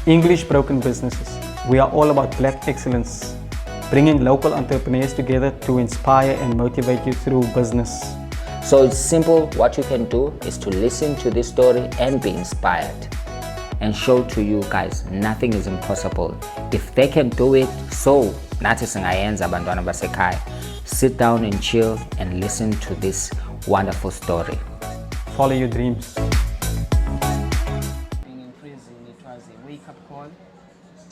English Broken Businesses. We are all about Black excellence, bringing local entrepreneurs together to inspire and motivate you through business. So it's simple. What you can do is to listen to this story and be inspired and show to you guys nothing is impossible. If they can do it, so nathi singayenza abantwana basekhaya. Sit down and chill and listen to this wonderful story. Follow your dreams. Being in prison, it was a wake-up call,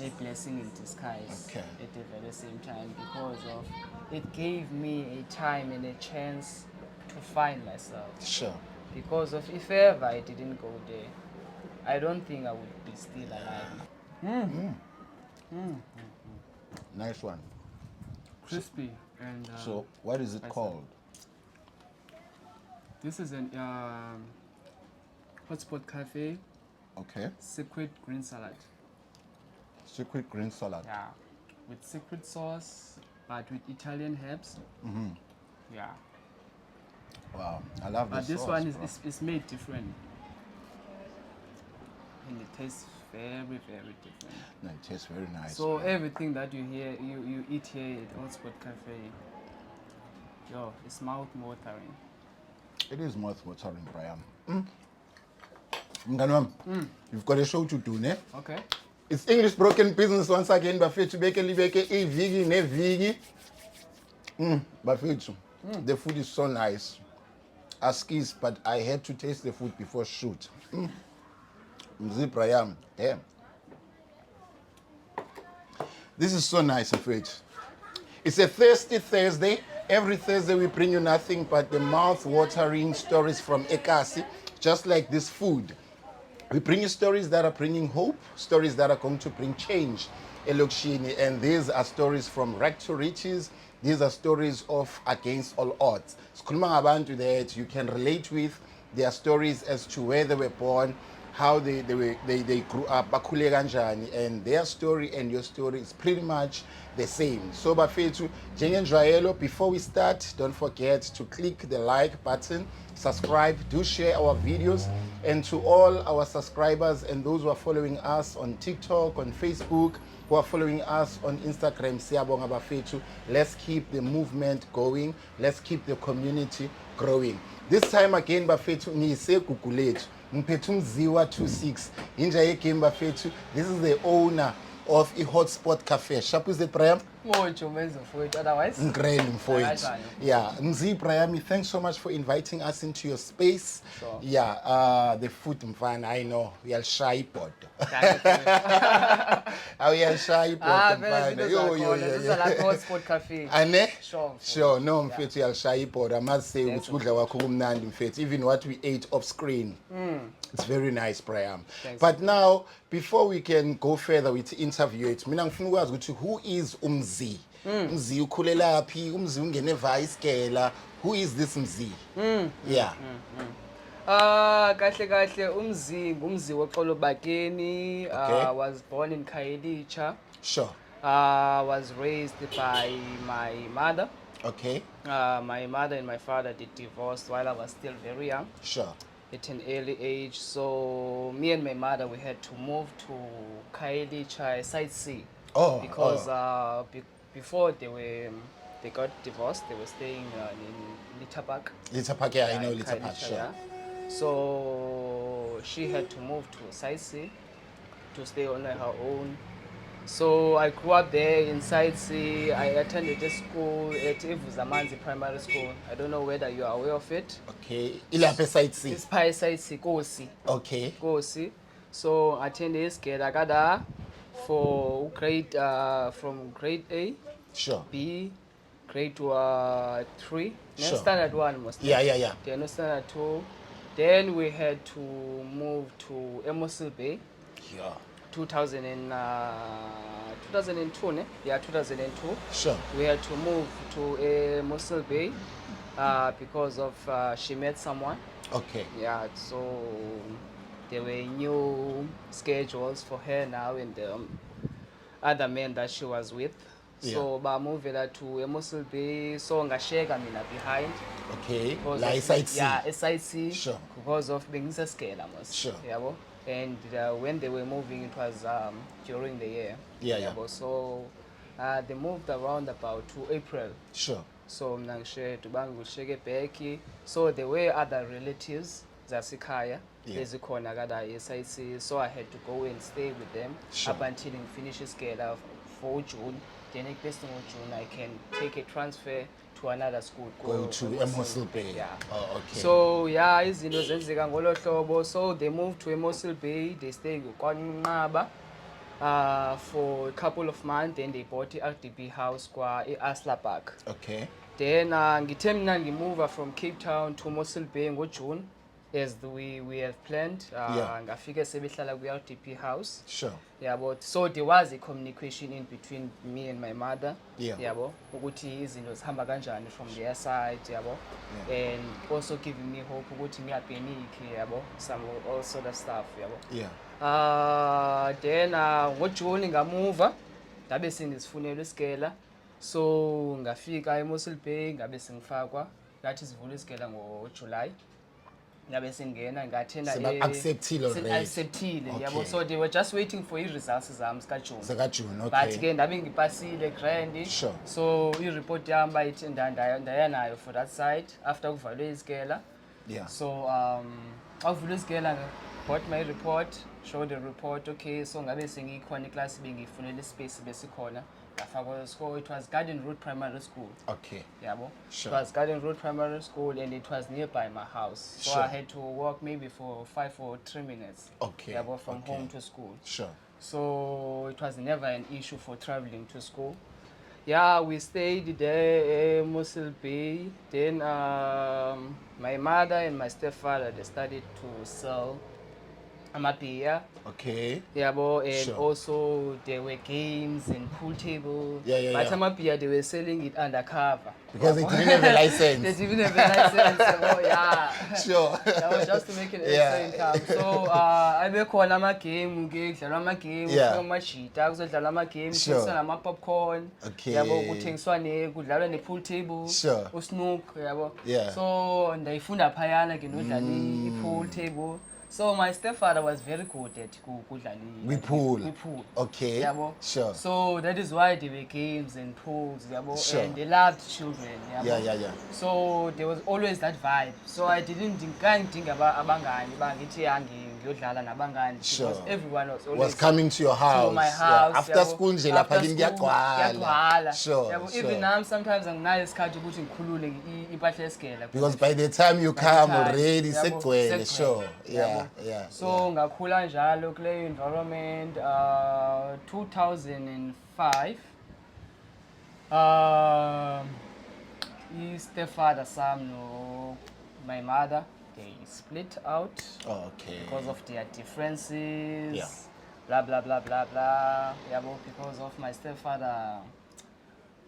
a blessing in disguise at the very same time, because of it gave me a time and a chance to find myself. Sure. Because of if ever I didn't go there, I don't think I would be still alive. Nice one. Crispy and So what is it called? this is an hotspot cafe, Okay. secret green salad. Secret green salad. Yeah, with secret sauce, but with Italian herbs. Yeah, Wow. I love but this sauce, one bro. is made different, and it tastes very, very different. No, it tastes very nice. So everything that you eat here at Hotspot Cafe, yo, it's mouth watering. It is mouth-watering, Brian. Mngani wami, you've got a show to do, ne? Okay. It's English Broken Business once again. Bafethu beke libeke iviki neviki. Bafethu, the food is so nice. Askis, but I had to taste the food before shoot. Brian, damn. This is so nice of it. It's a thirsty Thursday. Every Thursday we bring you nothing but the mouth-watering stories from Ekasi, just like this food. We bring you stories that are bringing hope, stories that are going to bring change. Elokshini, and these are stories from rag to riches. These are stories of against all odds. Sikhuluma ngabantu that you can relate with. Their stories as to where they were born, how they grew up, bakhule kanjani, and their story and your story is pretty much the same. So bafethu, njengenjwayelo, before we start, don't forget to click the like button, subscribe, do share our videos, and to all our subscribers and those who are following us on TikTok, on Facebook, who are following us on Instagram, siyabonga bafethu. Let's keep the movement going. Let's keep the community growing. This time again bafethu, ngiyise gugu lethu. Mphethu Mziwa26. Inja yegame bafethu. This is the owner of a hotspot cafe. Sharp is it, Brian? Otherwise? Yeah, Mzi Brian, thanks so much for inviting us into your space. Sure. Yeah, the food mfana, I know. We are shy pod. We are shy pod. This is like Hotspot Cafe. Ane? Sure. No, mfethu yal shy pod. I must say ukudla kwakho kumnandi mfethu. Even what we ate off screen. It's very nice, Brian. But now, before we can go further with the interview, mina ngifuna ukwazi ukuthi who is Mzi? Mzi ukhulela phi? Mzi ungene vice gela. Who is this Mzi? Yeah. Kahle Mziwoxolo Bakeni. Was born in Khayelitsha. Sure. Was raised by my mother. Okay. My mother and my father did divorce while I was still very young. Sure. At an early age, so me and my mother, we had to move to Khayelitsha, Side C. Because before they got divorced, they were staying in Litterpark. Litterpark, yeah, I know Litterpark, sure. Yeah. So she had to move to Side C to stay on her own. So I grew up there in Side C. I attended a school at Ivuzamanzi Primary School. I don't know whether you are aware of it. Okay. Ilapha Side C. It's Pi Side C, Kosi. Okay. Kosi. So I attended Skedagada for grade from grade A, Sure. B, grade 3, then Sure. standard 1 mostly. Yeah. Then standard 2. Then we had to move to Mossel Bay. Yeah. 2002, ne? Yeah, 2002. Sure. We had to move to Mossel Bay because of she met someone. Okay. Yeah, so there were new schedules for her now and the other men that she was with. So bamuvela to eMossel Bay, so ngasheka mina behind. Okay. Because La of- side C. Yeah, side C. Sure. Because of bengisescale mos. Sure. Yabo. And when they were moving, it was during the year. Yeah, yeah. Yabo. So they moved around about to April. Sure. So mina ngishe ngisheke back. So there were other relatives zasekhaya Yeah. ezikhona kada SIC, so I had to go and stay with them Sure. up until ngifinish isikela for June. Then next of June I can take a transfer to another school. Go to eMossel Bay. Yeah. Oh, okay. So yeah, izinto zenzeka ngolo hlobo. So they moved to eMossel Bay. They stayed kwaNqaba for a couple of months. Then they bought the RDB house kwa Asla Park. Okay. Then ngithe mina ngimove from Cape Town to Mossel Bay ngoJune as we have planned. Yeah. Ngafika sebehlala ku RDP house. Sure. Yabo. So there was a communication in between me and my mother. Yeah. Yabo. Ukuthi izinto zihamba kanjani from their side, yabo. Yeah. And also giving me hope ukuthi ngiyapanic, yabo. Some all sort of stuff, yabo. Yeah. Then ngoJune ngamuva ngabe sengizifunela isikela. So ngafika eMossel Bay ngabe sengifakwa ngathi sivula isikela ngoJuly. Ngabe sengena ngathena acceptile already. Acceptile, yabo. Okay. So they were just waiting for i-results zami zikaJune. June, But okay. ke ndabe ngipasile grand. Sure. So i-report yami bayithi ndayanayo for that side after kuvalwe isikela. Yeah. So awuvula isikela got my report, showed the report, okay, so ngabe sengikhona iclass bengifunela ispace besikhona. So it was Garden Road Primary School. Okay. Yabo. Sure. It was Garden Road Primary School and it was nearby my house. So Sure. I had to walk maybe for 5 or 3 minutes. Okay. Yabo, from Okay. home to school. Sure. So it was never an issue for traveling to school. Yeah, we stayed there in Mossel Bay. Then my mother and my stepfather, they started to sell amapiya. Okay. Yabo, and Sure. also there were games and pool table. Yeah. But amapiya, they were selling it undercover. Because Yabo. they didn't have a license. They didn't have a license. Oh, yeah. Sure. That was just to make an extra Yeah. income. So abekhona ama-game kudlalwa ama-game, Yeah. kufika amajita kuzodlalwa ama-game, Sure. kuthengiswa nama-popcorn. Okay. Yabo, kuthengiswa kudlalwa ne-pool table, Sure. usnook, yabo. Yeah. So ndayifunda phayana ke nodlala i-pool table. So my stepfather was very good at kudlala Kwi-pool. kwi-pool. Okay. Yabo. Sure. So that is why there were games and pools, yabo, Sure. and they loved children, yabo. Yeah. So there was always that vibe. So I didn't think abangani bangithi ngiyodlala nabangani Sure. because everyone was always Was coming to your house. to my Yeah. house. After yabo. school nje After lapha kini school, kuyagcwala. kuyagcwala. Sure. Yabo, Sure. even now sometimes anginayo isikhathi ukuthi ngikhulule impahla yesikela. Because by the time you By the come time, already yabo, sekugcwele. Sure. yabo. Yeah. So ngakhula njalo kule environment 2005 stepfather Sam no my mother they split out Okay. because of their differences. Yeah. Blah blah blah blah blah. Yeah, but because of my stepfather,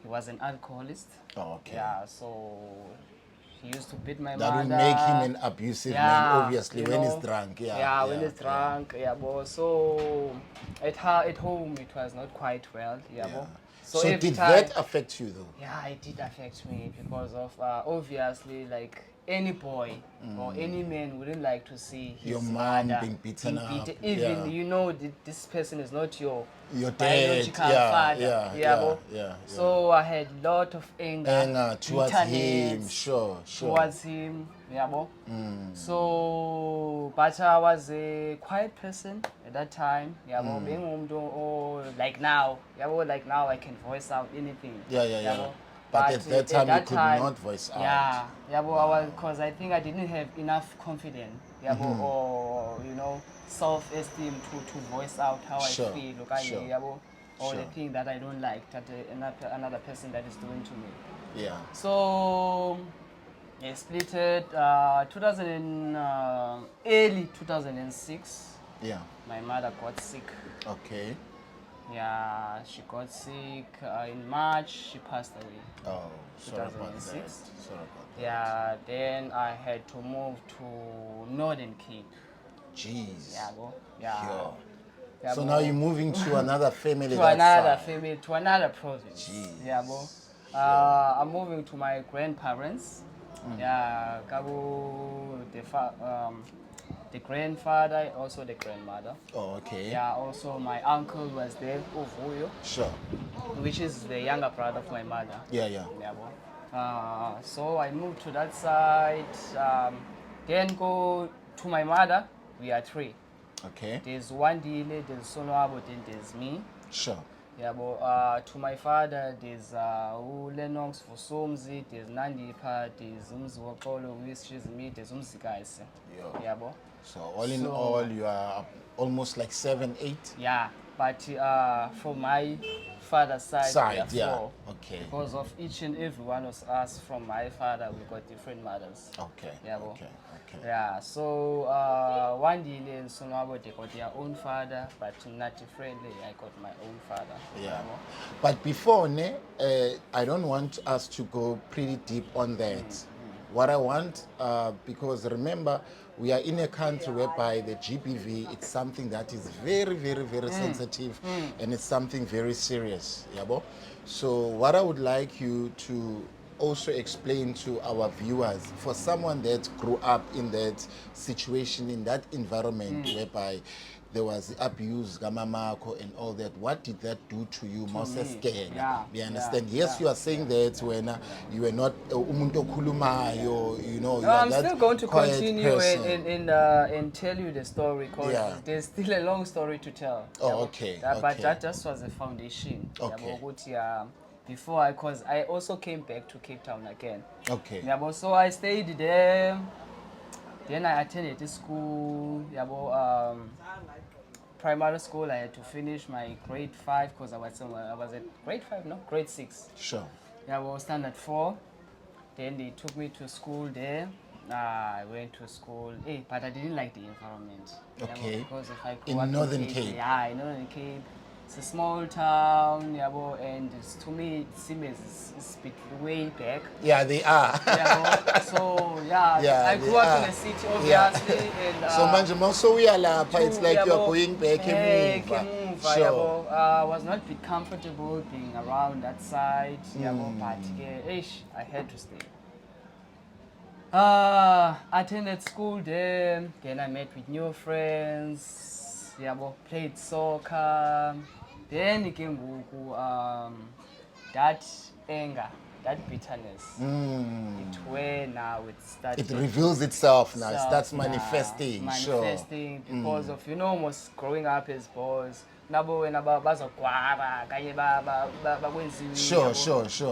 he was an alcoholist. Okay. Yeah, so he used to beat my That mother. will make him an abusive man, obviously, you when know. he's drunk. Yeah, when he's drunk. Yeah, but so at home it was not quite well. Yeah, Yeah. but So every did time- that affect you though? Yeah, it did affect me because of obviously like any boy or any man wouldn't like to see his Your mom mother being beaten up, Even yeah. you know this person is not your Your dad, biological yeah, father. yeah. So I had lot of anger Towards bitterness him, sure. towards him. Yeah, so but I was a quiet person at that time. Yeah, being like now. Yeah, like now I can voice out anything. Yeah. But at that time you could not voice out. Yeah, because I think I didn't have enough confidence, or self-esteem to voice out how Sure, I feel, sure. or the Sure. thing that I don't like that another person that is doing to me. Yeah. So I split it early 2006. Yeah. My mother got sick. Okay. Yeah, she got sick in March. She passed away. Oh, sorry about that. 2006. Sorry about that. Yeah, then I had to move to Northern Cape. Jeez. Yeah, yeah. Yo. So now you're moving to another family. To that another side. family, to another province. Jeez. Yeah, bo. I'm moving to my grandparents. Yeah, Kabu, the grandfather, also the grandmother. Oh, okay. Yeah, also my uncle was there, Uvuyo, Sure. which is the younger brother of my mother. Yeah, yeah. Yeah, bo. So I moved to that side. Then go to my mother. We are three. Okay. There's one Dile, there's Sonwabo, then there's me. Sure. Yeah, but to my father, there's Lennox for Somzi, there's Nandipa, there's Mziwoxolo, which is me, there's Mzikaise. Yeah, bo. So all in all, you are almost like 7, 8. Yeah, but from my father's side, we are yeah. four. Okay. Because of each and every one of us from my father, we got different mothers. Okay. Yeah, bo. Okay. Okay. Yeah, so one day in Sonwabo, they got their own father, but not differently, I got my own father. Yeah. But before, I don't want us to go pretty deep on that. What I want, because remember, we are in a country whereby the GBV, it's something that is very, very, very sensitive, and it's something very serious. Yabo? So what I would like you to also explain to our viewers, for someone that grew up in that situation, in that environment whereby there was abuse, gamamako, and all that, what did that do to you? Yeah, you understand? Yes, you are saying that when you were not umuntu okhulumayo, you know. No, I'm still going to continue and tell you the story, because there's still a long story to tell. Oh, okay. But that just was a foundation. Okay. Before, because I also came back to Cape Town again. Okay. Yeah, but so I stayed there. Then I attended the school. Yeah, but, primary school. I had to finish my grade 5 because I was at grade 5, no, grade 6. Sure. Yeah, well, standard 4. Then they took me to school there. I went to school, but I didn't like the environment. Okay. Yeah, because if I grew In up Northern Cape. Yeah, in Northern Cape. It's a small town, yeah, and to me it seems it's a bit way back. Yeah, they are. Yeah, so yeah, I grew up in a city, obviously, and so manje so we are lapha, it's like you are going back emuva. Sure. I was not bit comfortable being around that side, but I had to stay. Attended school there, then I met with new friends, played soccer. Then it came that anger, that bitterness. It where now it started. It reveals itself now. It starts manifesting. Manifesting because of almost growing up as boys. Sure.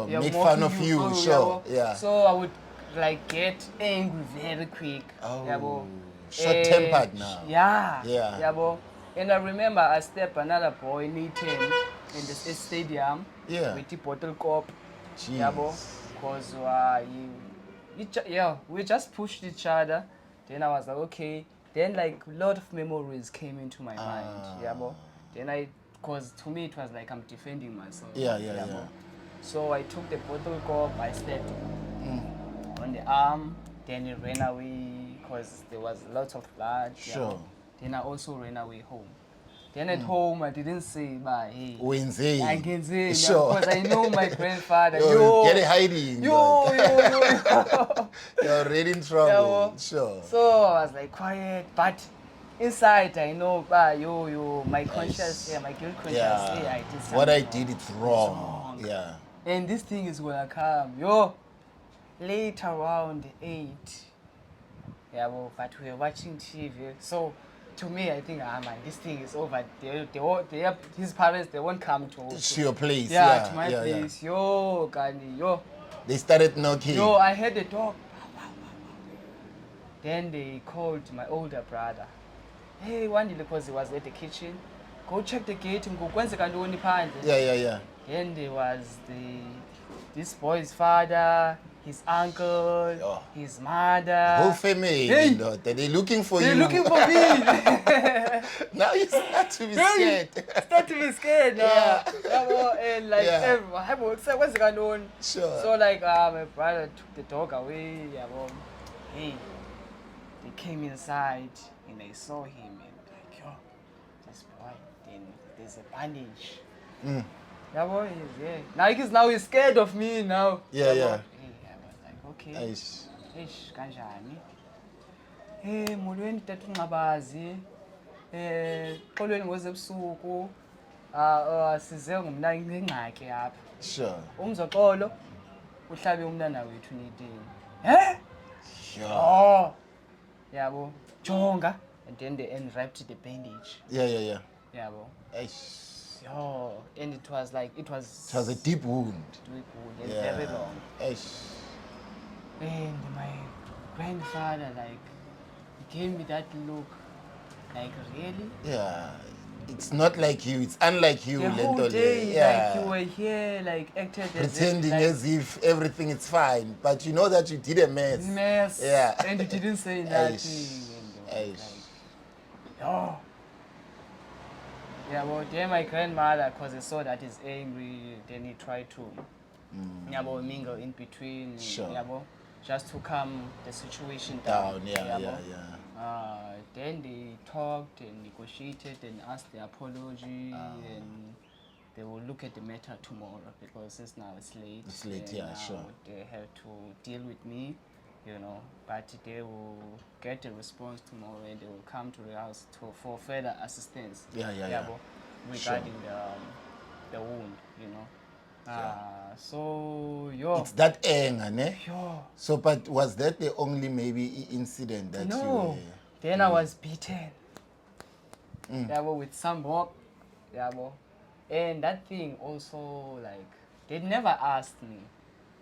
Make fun of you. Sure. Yeah. So I would like get angry very quick. Oh. Short-tempered now. Yeah. And I remember I stepped another boy, Nathan, in the stadium with the bottle cup. Because we just pushed each other. Then I was like, okay. Then like a lot of memories came into my mind. Then because to me it was like I'm defending myself. Yeah. So I took the bottle cup, I stepped on the arm. Then it ran away because there was lots of blood. Sure. Then I also ran away home. Then at home, I didn't say bye. Hey, Wednesday. I can say sure. Because I know my grandfather. Get it hiding. Yo. You're already in trouble. Sure. So I was like quiet, but inside I know, my conscience, my guilt conscience. I did something what I did, it's wrong. Yeah. And this thing is gonna come. Late around 8. But we were watching TV. So to me, I think, man, this thing is over. His parents, they won't come to your place. To my place. They started knocking. I heard the door. Then they called my older brother. Hey, one day, because he was at the kitchen, go check the gate. Yeah. Then there was this boy's father, his uncle, his mother. Whole family. They're looking for you. They're looking for me. Now you start to be scared. And like everyone, what's going on? Sure. So like my brother took the dog away. Hey, they came inside and I saw him and like, this boy, then there's a bandage. Yeah, boy, now he's scared of me now. Yeah, yeah. Hey, I was like, okay. Eish. Eish, kanjani? Hey, molweni tata ungabazi. Xolweni ngozebusuku. Size ngumna ingxaki apha. Sure. Umzoxolo uhlabe umntana wethu netini. Sure. Oh. Yabo. Jonga. And then they unwrapped the bandage. Yeah. Yabo. Eish. Yo, and it was It was a deep wound. and very long. Eish. And my grandfather, like, he gave me that look, like, really? Yeah. It's not like you, it's unlike you, The whole Lentole. day, Yeah. like, you were here, like, acted as Pretending if, like, as if everything is fine, but you know that you did a mess. Yeah. And you didn't say nothing. Eish. And Eish. oh. Yeah, well, then my grandmother, because he saw that he's angry, then he tried to mingle in between, Sure. just to calm the situation down. Yeah. Then they talked and negotiated and asked the apology, and they will look at the matter tomorrow because since now it's late. It's late, and yeah, now sure. They have to deal with me, but they will get a response tomorrow and they will come to the house for further assistance. Yeah. Regarding the wound, So It's that anger, ne? yo. So, but was that the only maybe incident that you No. were... Then I was beaten. With some rope. And that thing also, like, they never asked me.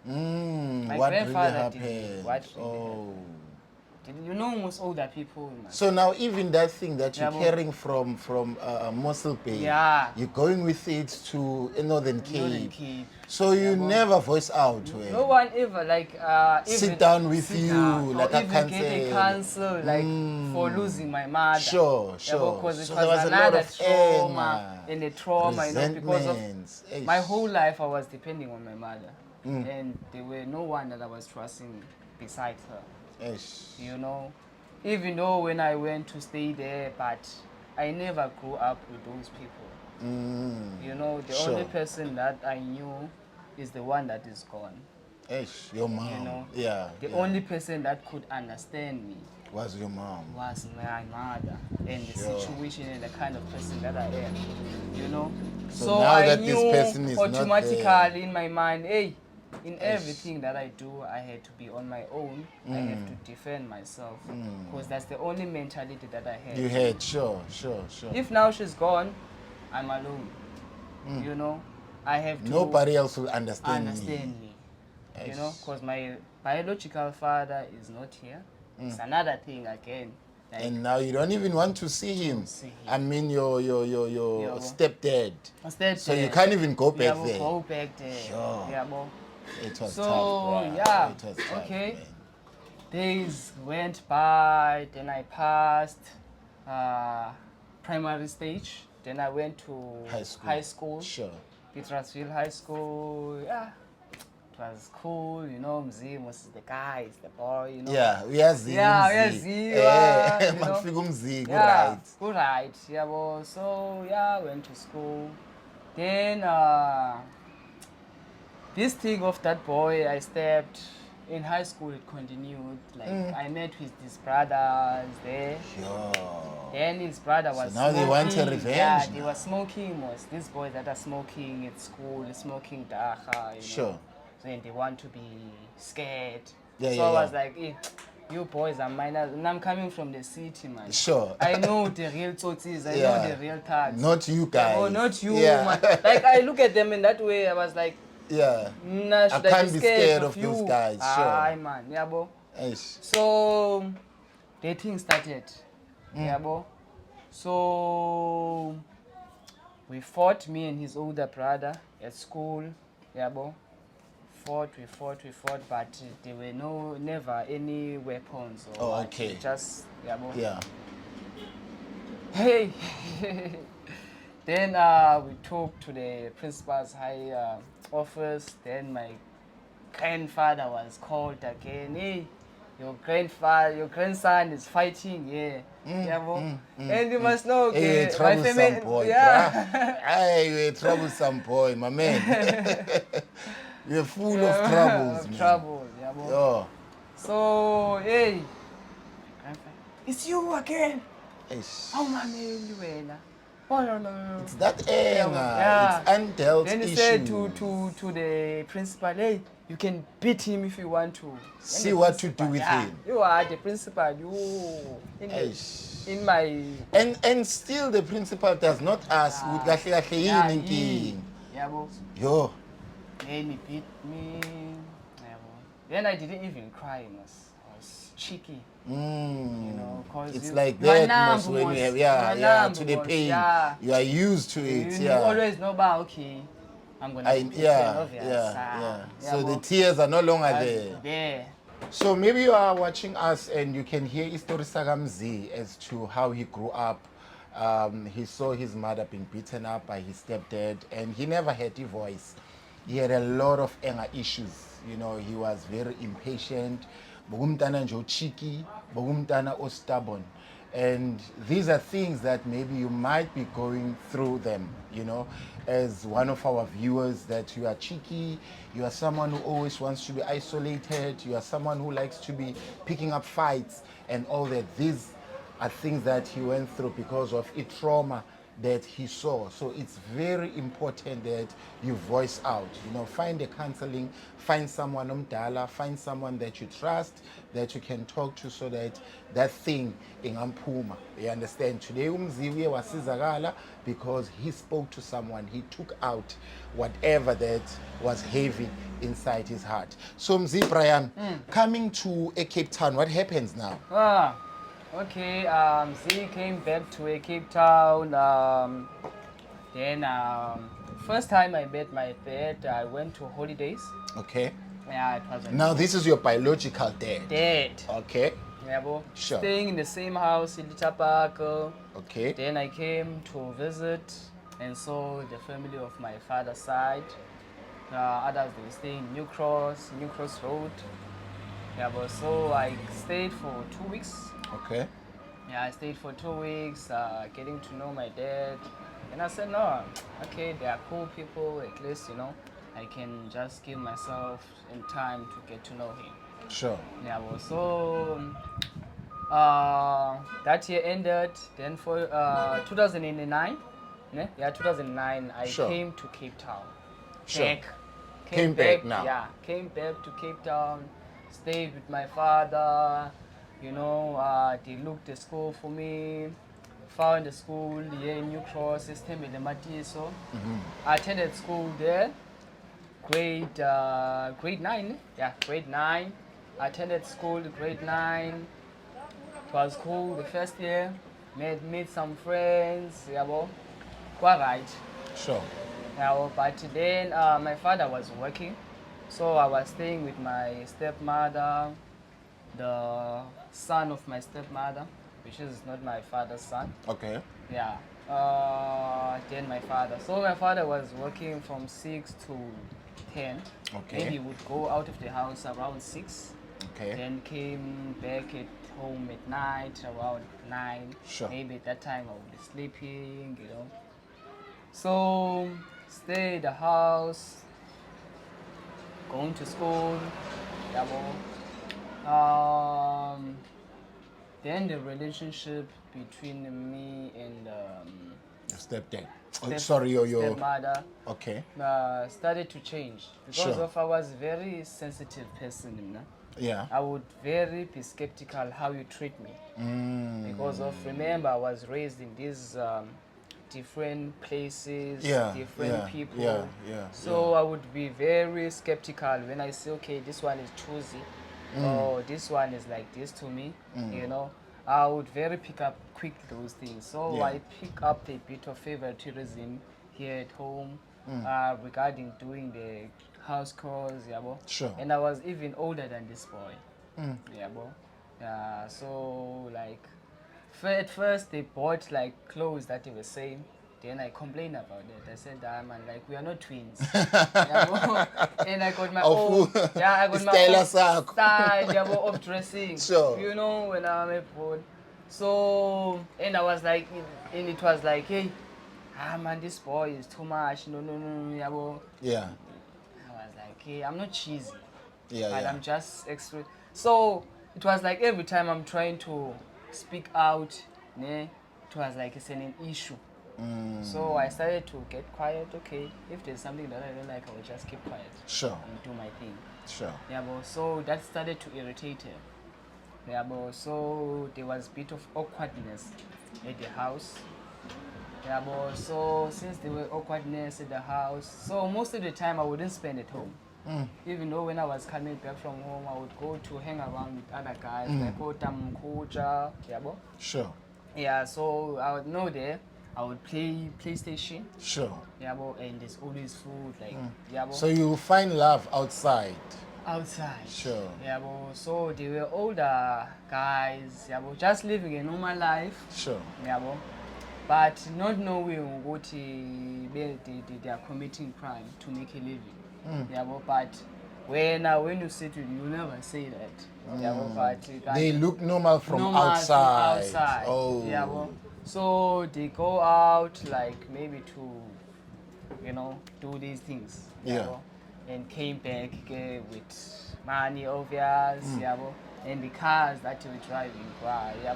My what really grandfather happened? did what really most older people, man. So now even that thing that you're Yeah, carrying from Mossel Bay, Yeah. you're going with it to Northern Cape. Northern Cape. So you never voice out to No one ever, like, sit down with you, like or a even get a counsel. counsel, like, for losing my mother. Sure. Because it So was there was a lot another of trauma anger, and a trauma, because of resentments. Eish. my whole life I was depending on my mother. And there were no one that I was trusting besides her. Eish. Even though when I went to stay there, but I never grew up with those people. The Sure. only person that I knew is the one that is gone. Eish, your mom. The only person that could understand me was your mom. was my mother and the Sure. situation and the kind of person that I am. So now I that knew this person is not automatically there. in my mind, hey, in everything that I do, I had to be on my own. I have to defend myself because that's the only mentality that I had. You had, sure. If now she's gone, I'm alone. I have to Nobody else will understand me. Yes. Because my biological father is not here. It's another thing again. Like, And now you don't even want to see him. I mean, your stepdad. So you can't even go back there. Go back there. Sure. It was So, tough. Bruh. yeah, It was tough, okay. man. Days went by, then I passed primary stage. Then I went to high school. Sure. Petersfield High School. Yeah, it was cool. Mziwoxolo was the guy, is the boy. Yeah, uyaziwa uyaziwa, umzi. Makufika umzi, Yeah, right. right. So yeah, went to school. Then this thing of that boy I stabbed in high school, it continued. Like I met with his brothers there. Sure. Then his brother was now they want a smoking. revenge Yeah, they now. were smoking. Was these boys that are smoking at school, smoking dacha, Sure. So and they want to be scared. Yeah, so I was like, hey, you boys are minors, and I'm coming from the city, man. Sure. I know the real tsotis, I know the real thugs. Not you guys. Oh, not you, Yeah. man. Like I look at them in that way, I was like, Yeah. nah, should I I can't be scared of you? those guys, sure. Aye, man, bo. Eish. So the thing started. Bo. So we fought, me and his older brother at school. Bo. We fought, but there were never any weapons or what. Okay. Just bo. Yeah. Hey. Then we talked to the principal's high office. Then my grandfather was called again. Hey, your grandson is fighting. Yeah. And you must know, Hey, okay, my troublesome family, boy, yeah. bruh. Hey, you're a troublesome boy, my man. You're full of troubles, man. Trouble, yeah, bro. Yo. So, hey, it's you again. Eish. Oh, my man, you were. Oh, no. It's that anger. Yeah. It's undealt Then he issues. said to the principal, hey, you can beat him if you want to. See And the what to do principal, with yeah, him. You are the principal. You Eish. in my And still the principal does not ask ukuthi kahle kahle yini inkinga. yeah, bro. Yo. Then he beat me. Yeah, bro. Then I didn't even cry. I was cheeky. You know, cause It's you, like you are that numb, most when boss. you have You are numb, to the boss. pain. Yeah. You are used to it. You always know about okay. I'm gonna beat you, obvious. Yeah. Yeah, So bro. the tears are no longer there. There. So maybe you are watching us and you can hear Story Sagamzi as to how he grew up. He saw his mother being beaten up by his stepdad and he never had a voice. He had a lot of anger issues. You know, he was very impatient. Bogumtana njo cheeky, bogumtana o stubborn. And these are things that maybe you might be going through them, you know, as one of our viewers, that you are cheeky, you are someone who always wants to be isolated, you are someone who likes to be picking up fights and all that. These are things that he went through because of a trauma that he saw. So it's very important that you voice out, you know, find a counseling, find someone omdala, find someone that you trust, that you can talk to, so that that thing ingampuma. You understand? Today Mziwe wasizakala because he spoke to someone, he took out whatever that was heavy inside his heart. So Mzi Brian, coming to a Cape Town, what happens now? Okay, Z came back to Cape Town. Then first time I met my dad, I went to holidays. Okay. Yeah, it was Now this is your biological dad. Dad. Okay. Yeah, bro. Sure. Staying in the same house in Little Park. Okay. Then I came to visit and saw the family of my father's side. Others, they stay in New Cross Road. Yeah, but so I stayed for 2 weeks. Okay. Yeah, I stayed for 2 weeks, getting to know my dad. And I said, no, okay, they are cool people. At least, you know, I can just give myself in time to get to know him. Sure. Yeah, well, so that year ended. Then for 2009, yeah, 2009, I Sure. came to Cape Town. Sure. Came back now. Yeah, came back to Cape Town, stayed with my father. You know, they looked at school for me, found a school here in New Cross, Matiso. I attended school there, grade 9. Yeah, grade 9. I attended school grade 9. It was cool the first year. Made some friends. Yeah, well, quite right. Sure. Yeah, well, but then my father was working, so I was staying with my stepmother, the son of my stepmother, which is not my father's son. Okay. Yeah. Then my father. So my father was working from 6 to 10. Okay. Maybe he would go out of the house around 6. Okay. Then came back at home at night around 9. Sure. Maybe at that time I would be sleeping, you know. So stay at the house, going to school, double. Then the relationship between me and Your stepdad. Sorry, your stepmother Okay. started to change because Sure. of I was very sensitive person, you know. Yeah. I would very be skeptical how you treat me because of remember I was raised in these different places, Yeah, different yeah, people. yeah, So I would be very skeptical when I say, okay, this one is choosy, or this one is like this to me. You know, I would very pick up quick those things. So Yeah. I pick up a bit of favoritism here at home regarding doing the house chores, yeah, bro. Sure. And I was even older than this boy, yeah, bro. So like, at first they bought like clothes that they were same. Then I complained about it. I said, man, like we are not twins. Yeah, bro. And I got my own. Yeah, I got my Style own sakho. style, yeah, bro, of dressing. Sure. You know, when I'm a boy. So, and I was like, and it was like, hey, man, this boy is too much. No, no, no, no, yabo. Yeah. I was like, hey, I'm not cheesy, Yeah, but yeah. I'm just extra. So it was like every time I'm trying to speak out, it was like it's an issue. So I started to get quiet. Okay, if there's something that I don't like, I will just keep quiet. Sure. And do my thing. Sure. Yeah, but so that started to irritate her. Yeah, but so there was a bit of awkwardness at the house. Yeah, but so since there were awkwardness at the house, so most of the time I wouldn't spend at home. Even though when I was coming back from home, I would go to hang around with other guys like Otam, Koja, yeah, but Sure. yeah, so I would know there. I would play PlayStation. Sure. Yeah, but and there's always food, like yeah, but So you find love outside. outside. Sure. Yeah, but so they were older guys, yeah, but just living a normal life. Sure. Yeah, but not knowing what they are committing crime to make a living. Yeah, but when you sit with you never say that. Yeah, but They look normal from outside. Oh. Yeah, so they go out like maybe to, do these things. Yeah. And came back with money, obvious. Yeah, and the cars that you were driving. Yeah,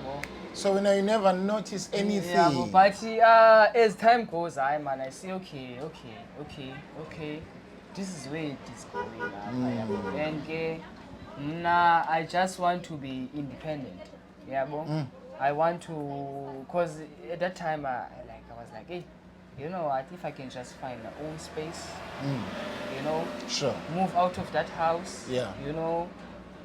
So you never notice anything. yeah, but as time goes on, man, I say, okay, this is where it is going. And I just want to be independent. Yeah, I want to, cause at that time, I was like, hey, you know what? If I can just find my own space, Sure. move out of that house, Yeah.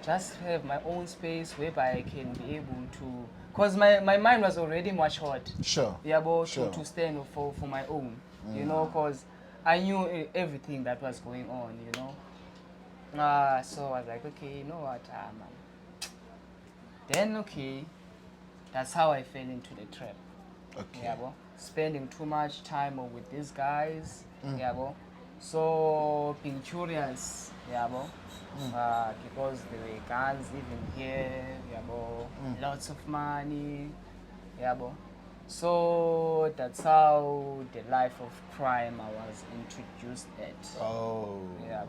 just have my own space whereby I can be able to, because my mind was already matured. Sure. Yeah, but Sure. to stand for my own, because I knew everything that was going on, so I was like, okay, you know what, man. Then, okay, that's how I fell into the trap. Okay. Yeah, spending too much time with these guys. Yeah, so being curious. Yeah, because there were guns even here. Yeah, lots of money. Yeah, so that's how the life of crime I was introduced at. Oh. Yeah,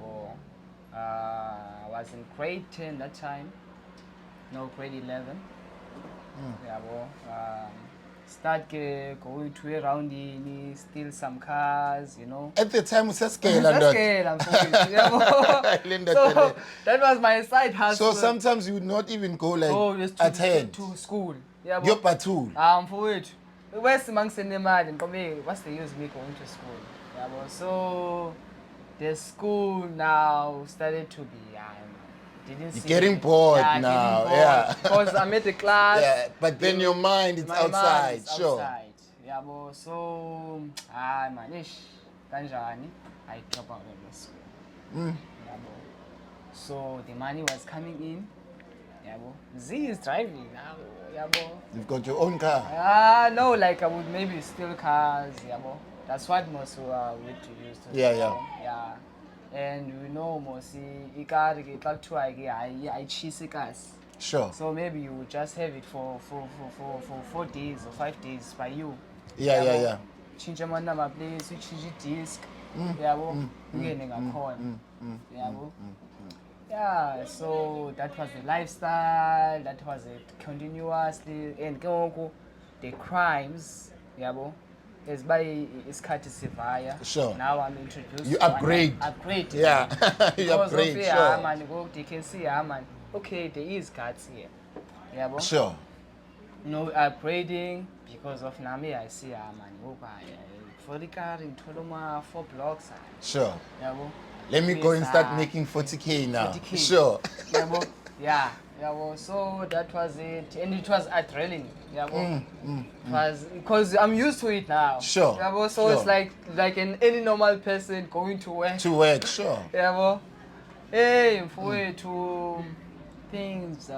I was in grade 10 that time. No, grade 11. Yeah, start going to around in, steal some cars, At the time, it's a scale. I'm so that was my side hustle. So sometimes you would not even go just attend. to school. Yeah, Your patrol. for it. Where's amongst the mad and what's the use of me going to school? Yeah, so the school now started to be didn't see Getting bored yeah, now, getting bored. yeah. Because I'm at the class. Yeah, but then your mind is my outside, mind is sure. outside. Yeah, so man, kanjani, I drop out of the school. Yeah, so the money was coming in. Yeah, Z is driving now. Yeah, You've got your own car. no, like I would maybe steal cars. Yeah, that's what most would use to. Yeah. And most I cheese cars. Sure. So maybe you would just have it for 4 days or 5 days by you. Yeah. Change your number place, you change your disc. Yeah, so that was the lifestyle, that was it continuously. And the crimes, as by iskhathi sivaya. Sure. Now I'm introduced You to upgrade. Upgrade. Yeah. You Because upgrade, of sure. man, they can see man. Okay, there is cards here. Yeah, Sure. no upgrading because of Nami. I see man. For the car in Toloma 4 blocks. Sure. Yeah, Let me go and start making 40K now. 40K. Sure. Yeah, so that was it, and it was adrenaline. It was because I'm used to it now. Sure. So sure. it's like any normal person going to work. To work, sure. Hey, for it to things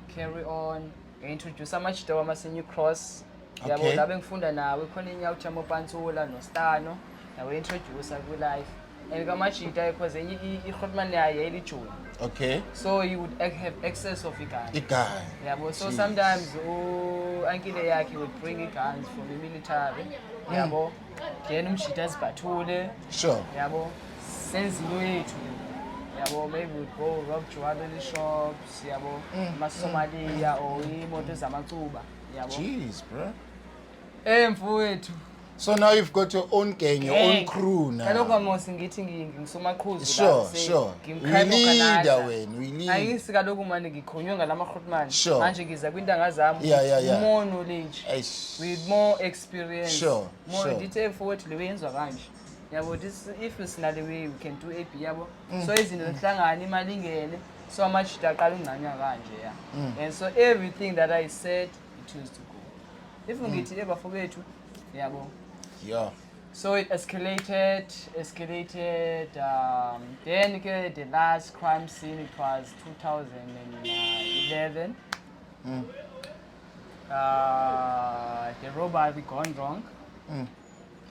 carry on. Introduce so much to our new cross. Okay. Labeng funda nawe khona inyawuthi amapantsola no stano. Nawe introduce ku life. and kamachita because ikhotman yaye elijoni. Okay. So he would have excess of guns. Igai. Yeah, but so Jeez. sometimes Uncle Yaki would bring guns from the military. Yeah, but then umshita's batule. Sure. Yeah, but sense way to. Yeah, but maybe we'd go rob jewelry shops. Yeah, but Masomalia or Motos Amatuba. Yeah, but. Jeez, bro. Mfowethu. So now you've got your own gang, your own crew now. Kaloku mos ngithi ngisomaqhuzu Sure. We leader wena, we lead. Ayisi kaloku manje ngikhonywe ngalamarhutman. Sure. Manje ngiza kwintanga zami. Yeah. More knowledge. Eish. With more experience. Sure. Ndithi mfowethu le yenziwa kanje. Yabo this if sinale way we can do AP yabo. So izinto zihlangana imali ingene. So amashita aqala ungcanya kanje yeah. And so everything that I said it used to go. If ngithi ebafowethu yabo. Yeah. So it escalated. Then the last crime scene, it was 2011. The robbery gone wrong.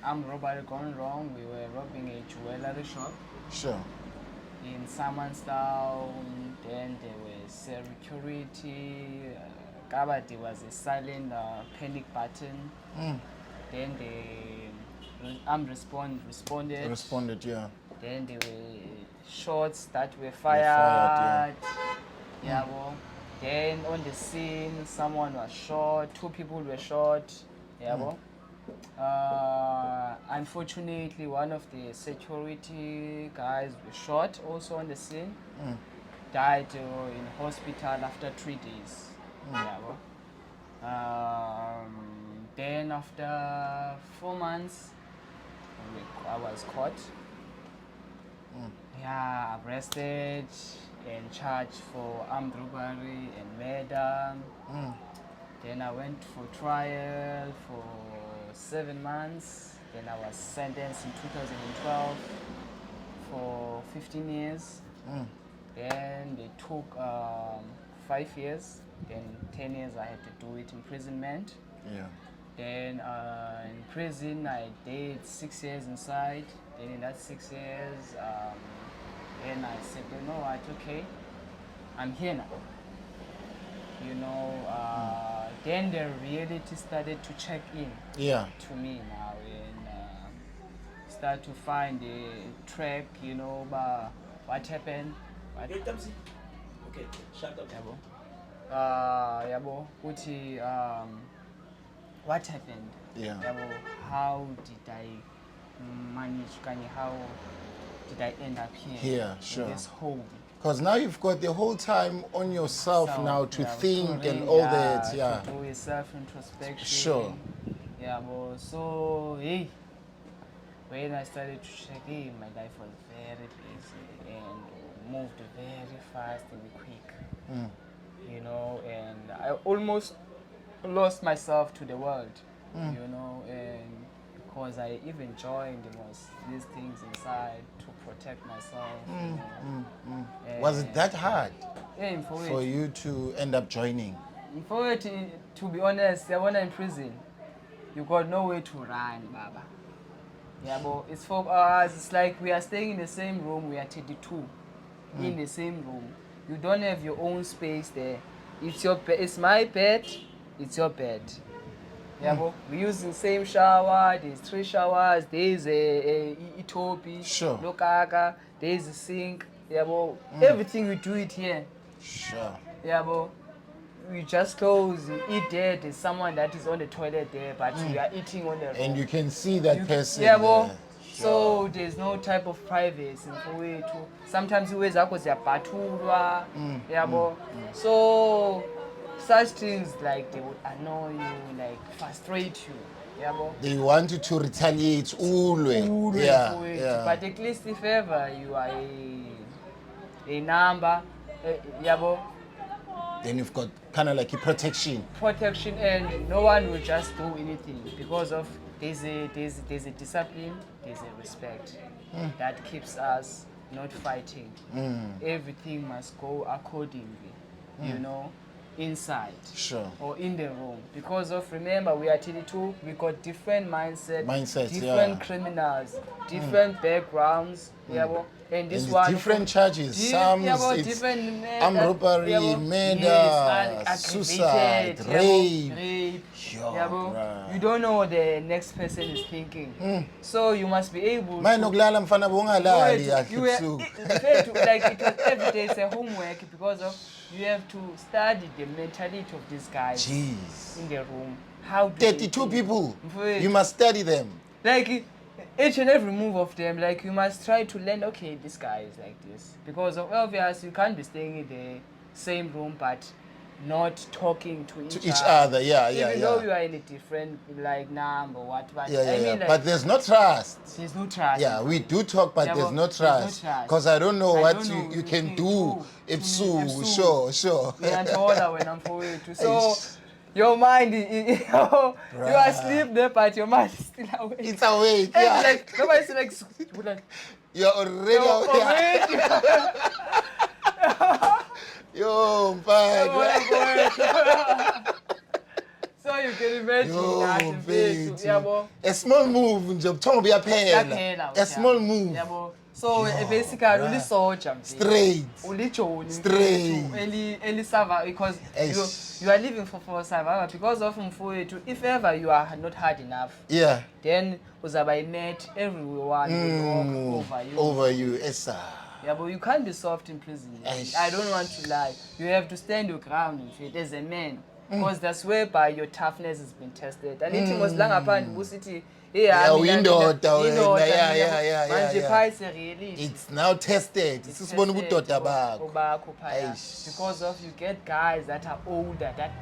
Robbery gone wrong. We were robbing a jewelry shop. Sure. In Samanstown. Then there was security. There was a silent panic button. Then the armed responded. Responded, yeah. Then there were shots that were fired. Yeah. Well, then on the scene, someone was shot. 2 people were shot. Yeah. Well, unfortunately, one of the security guys was shot also on the scene. Died in hospital after 3 days. Yeah. Well, then after 4 months, I was caught. Yeah, arrested and charged for armed robbery and murder. Then I went for trial for 7 months. Then I was sentenced in 2012 for 15 years. Then they took 5 years. Then 10 years I had to do it imprisonment. Yeah. Then in prison I did 6 years inside. Then in that 6 years, then I said, you know what, okay, I'm here now. You know, then the reality started to check in to me now and start to find the track, you know, about what happened. Okay, shut up. Yabo, what happened? Yeah. How did I manage? How did I end up here? Here, sure. In this home. Because now you've got the whole time on yourself now to think and all that. Yeah. To do a self-introspection. Sure. Yeah, but so hey, when I started to check in, my life was very busy and moved very fast and quick. You know, and I almost lost myself to the world, you know, and because I even joined these things inside to protect myself. You know. Was it that hard Yeah, for you to end up joining? For it, to be honest, when I'm in prison, you got nowhere to run, Baba. Yeah, but it's for us, it's like we are staying in the same room, we are 32 in the same room. You don't have your own space there. It's my bed, it's your bed. Yeah, but we use the same shower, there's 3 showers, there's a itopi, Sure. lokaka, there's a sink. Yeah, but everything we do it here. Sure. Yeah, but we just close, you eat there, there's someone that is on the toilet there, but you are eating on the road. And you can see that person. Yeah, but there. so there's no type of privacy for way to. Sometimes you always have to yeah, but so such things like they would annoy you, like frustrate you. Yeah, but They want you to retaliate. Always. Yeah. but at least if ever you are a number, yeah, but Then you've got kind of like a protection. and no one will just do anything because of there's a discipline, there's a respect that keeps us not fighting. Everything must go accordingly, you know. inside Sure. or in the room, because of, remember, we are 32, we got different Mindsets, different yeah. criminals, different backgrounds, yabo. And this And one different charges. Some yabo, it's different armed robbery, yabo, murder, yes, suicide, aggravated, rape. rape. Sure, Yabo. bruh. You don't know what the next person is thinking, so you must be able Mine to. nokulala mfana bongalali You were, ebusuku. you had to, like, it was every day, it's a homework, because of, you have to study the mentality of these guys Jeez. in the room. How do they 32 think? people. Wait. You must study them. Like, each and every move of them, like, you must try to learn, okay, this guy is like this, because of obvious, you can't be staying in the same room but not talking to each other. Yeah, yeah, even yeah. though you are in a different, like, number, what, but Yeah, yeah, I mean, yeah. like, But there's no trust. there's no trust. Yeah, we do talk, but Yeah, there's but no there's no trust. trust. Because I don't know I what don't know you can you do. If to so, me, if sure, sure. Yeah, and order when I'm for you too. So Eish. your mind, you are asleep there, but your mind is still awake. It's awake, And yeah. like, nobody's like, You're already awake. Yo, bad. So you can imagine Yo, that, baby. yabo. A small move nje ubuthongo buyaphela. Yaphela, A small move. Yabo. So Yo, basically, bruh. uli soldier, Straight. uli Johnny, Straight. Eli survive, because you are living for survival, because of mfowethu. If ever you are not hard enough, Yeah. then uzaba met everyone will walk over you. Over you, Esa. Yeah, but you can't be soft in prison. Eish. I don't want to lie. You have to stand your ground in faith as a man. Because that's whereby your toughness has been tested. And it was long upon Busiti. Yeah, window, yeah. yeah. It's now tested. It's just one good because of, you get guys that are older, that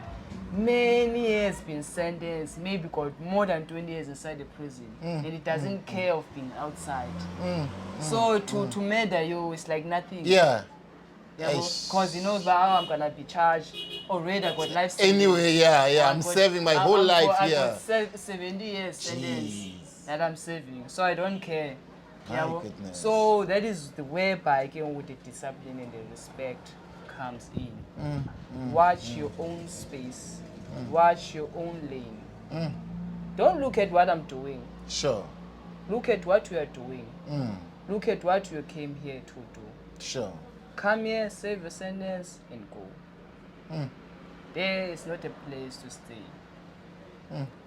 many years been sentenced, maybe got more than 20 years inside the prison, and it doesn't care of being outside. So to murder you is like nothing. Yeah. Because he knows about how I'm gonna be charged. Already I got life sentence. Anyway, yeah. I'm serving my whole life here. I got 70 years sentence that I'm serving, so I don't care. My goodness. So that is the whereby, again, with the discipline and the respect comes in. Watch your own space. Watch your own lane. Don't look at what I'm doing. Sure. Look at what you are doing. Look at what you came here to do. Sure. Come here, save your sentence, and go. There is not a place to stay.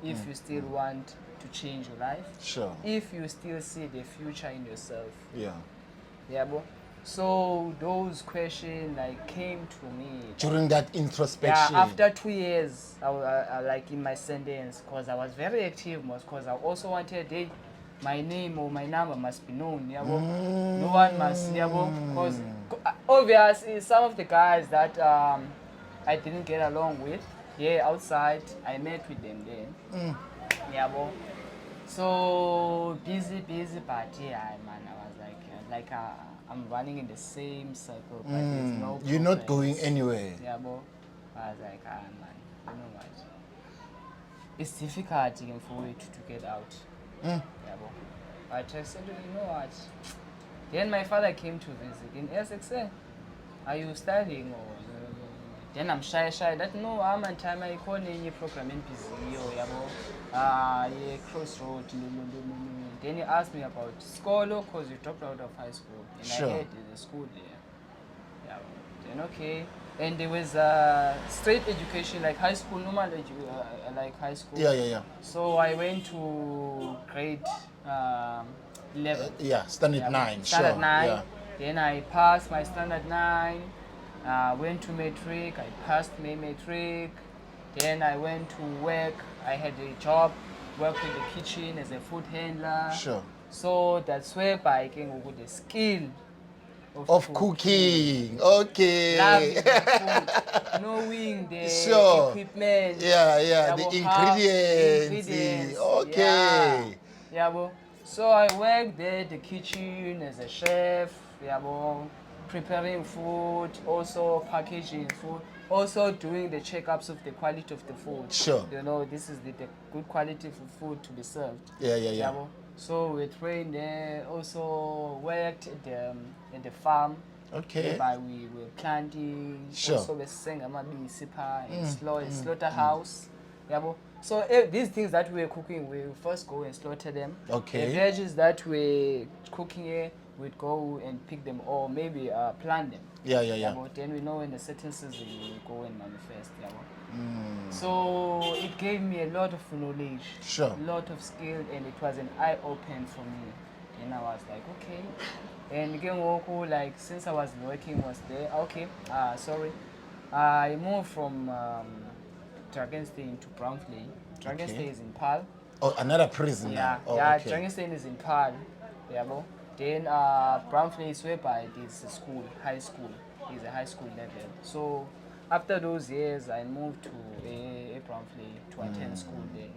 If you still want to change your life. Sure. If you still see the future in yourself. Yeah. Yeah, bro. So those questions like came to me during that introspection. Yeah, after 2 years, I like in my sentence, because I was very active, because I also wanted my name or my number must be known. Yeah, bro. No one must. Yeah, bro. Because obviously some of the guys that I didn't get along with, outside, I met with them then. Yeah, bro. So busy, but yeah, man, I was like I'm running in the same cycle, but there's no You're not progress. going anywhere. Yeah, bro. I was like, man, you know what? It's difficult again for you to get out. Yeah, bro. But I said, you know what? Then my father came to visit in Essex. Are you studying or? Then I'm shy. That no, I'm on time. I call any program in PZO, yeah, bro. Yeah, crossroad. No. Then he asked me about school, because you dropped out of high school, and Sure. I had the school there. Yeah, then okay. And there was straight education, like high school, normal like high school. Yeah. So I went to grade 11. Standard 9. Standard sure. 9. Yeah. Then I passed my standard 9. Went to matric. I passed my matric. Then I went to work. I had a job, worked in the kitchen as a food handler. Sure. So that's whereby I came with the skill Of cooking. Okay. Loving the food, knowing the Sure. equipment. Yeah. The bro, ingredients. Okay. Yeah, bro. So I worked there in the kitchen as a chef. Yeah, bro. Preparing food, also packaging food, also doing the checkups of the quality of the food. Sure. You know, this is the good quality of food to be served. Yeah. Bro. So we trained there, also worked at the farm, Okay. whereby we were planting, Sure. also besenga amabisi pha, and slaughterhouse. Yabo. So these things that we were cooking, we would first go and slaughter them. Okay. The veggies that we're cooking here, we'd go and pick them or maybe plant them. Yeah. Yabo. Then we know in a certain season we will go and manifest. Yabo. So it gave me a lot of knowledge, Sure. a lot of skill, and it was an eye open for me. And I was like, okay. And again, like since I was working was there. Okay, I moved from Dragonstein to Brownfley. Dragonstein is in Paarl. Oh, another prison Yeah, now. Oh, yeah. okay. Dragonstein is in Paarl. Yeah, bro. Then Brownfley is whereby it is a school, high school. It's a high school level. So after those years, I moved to a Brownfley to attend school there.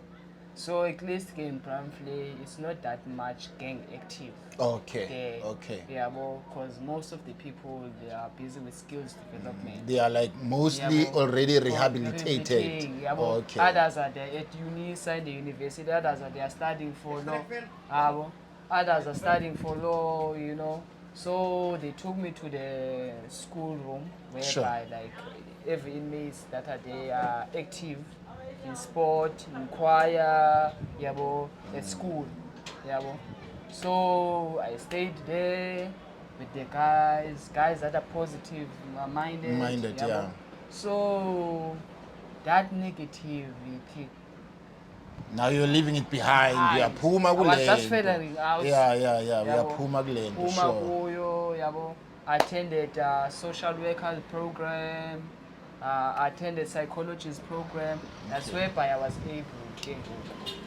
So at least in Brownfley, it's not that much gang active. Okay. There. Okay. Yeah, because most of the people, they are busy with skills development. They are like mostly Yeah, bro. already rehabilitated. Rehabilitating, yeah, bro. Okay. Others are there at uni, side the university. Others are there studying for law. Bro. Others are studying for law, you know. So they took me to the school room whereby Sure. like every inmates that are there are active in sport, in choir, yeah, bro, at school, yeah, bro. So I stayed there with the guys that are positive minded, Yeah. bro. So that negativity, Now you're leaving it behind. We are Puma I was just Gulento. figuring out. Yeah. We are Yabo. Puma Gulento. Puma Sure. Kuyo, yabo. Attended social workers program, attended psychologist program. That's whereby I was able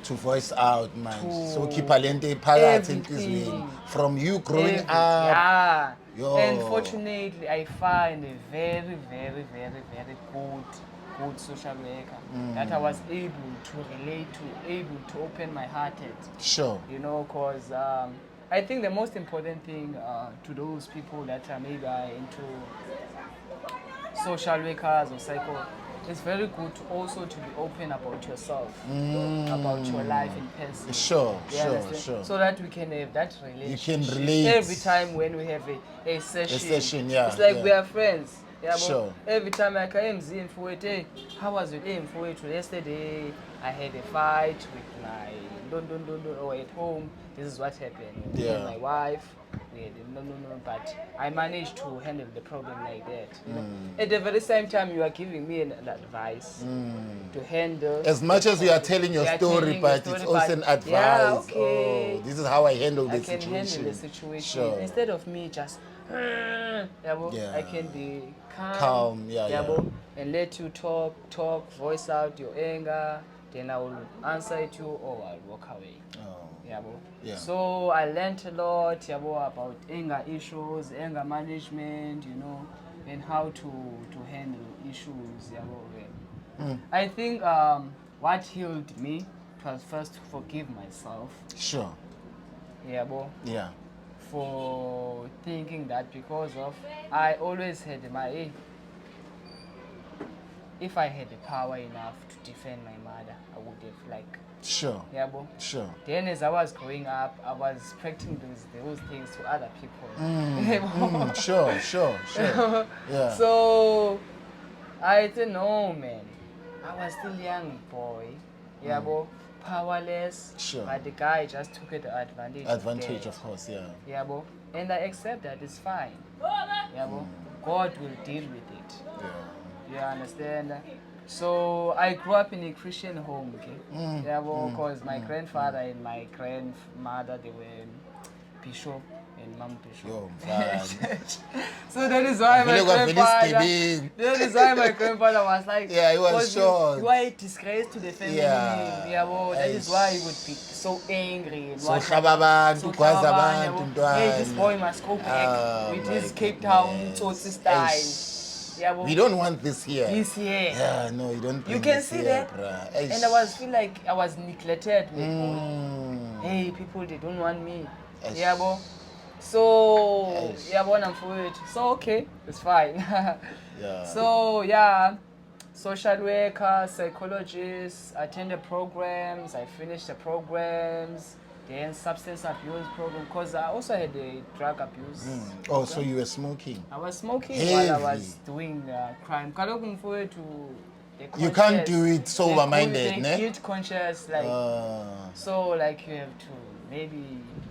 To voice out, man. To So keep alente phakathi everything. enhliziyweni. From you growing everything. up. Yeah. Yo. And fortunately, I find a very, very, very, very good social worker that I was able to relate to, able to open my heart at. Sure. You know, because I think the most important thing to those people that are maybe into social workers or psycho, it's very good to also to be open about yourself, about your life in person. Sure. You understand? So that we can have that relationship. relate. Every time when we have a session. A session, yeah, It's like yeah. we are friends. Yeah, Sure. Every time I come in for it, hey, how was your day for it? Yesterday I had a fight with my or at home. This is what happened. Me and my wife. We had but I managed to handle the problem like that. You know? At the very same time, you are giving me an advice to handle. As much as you are telling your We are story, telling your but story, it's also but an advice. yeah, okay. Oh, this is how I handle I this can situation. handle the situation Sure. instead of me just Yeah. I can be Calm, yeah. and let you talk, voice out your anger, then I will answer it you or I'll walk away. Oh. Yeah. So I learned a lot about anger issues, anger management, you know, and how to handle issues. I think what healed me was first to forgive myself. Sure. Yeah. For thinking that because of I always had if I had the power enough to defend my mother, I would have like. Sure. Yeah, bro. Sure. Then as I was growing up, I was practicing those things to other people. Sure. Yeah. So I didn't know, man. I was still young boy. Yeah, bro. Powerless. Sure. But the guy just took it advantage. Advantage, of course, yeah. Yeah, bro. And I accept that it's fine. Yeah, bro. God will deal with it. Yeah. You understand? So I grew up in a Christian home, okay? Yeah, because my grandfather and my grandmother, they were bishop and mom bishop. Yo, man. So that is why my grandfather was like, yeah, he was shocked. You are a disgrace to the family. Yeah. That is why he would be so angry. And So Shababan, hey, this boy must go back with his Cape Town Tsotsi style. Yeah, we don't want this here. This year. Yeah, no, you don't. You can see here, that. And I feel like I was neglected. Hey, people, they don't want me. Yeah, bro. So, yeah, but I'm for it. So, okay, it's fine. Yeah. So, yeah, social worker, psychologist, attended programs. I finished the programs. then substance abuse problem, because I also had a drug abuse. Oh, so you were smoking. I was smoking Heavy. while I was doing crime. Looking forward to the You can't conscious- do it sober-minded, the ne? guilt conscious, like so, like you have to maybe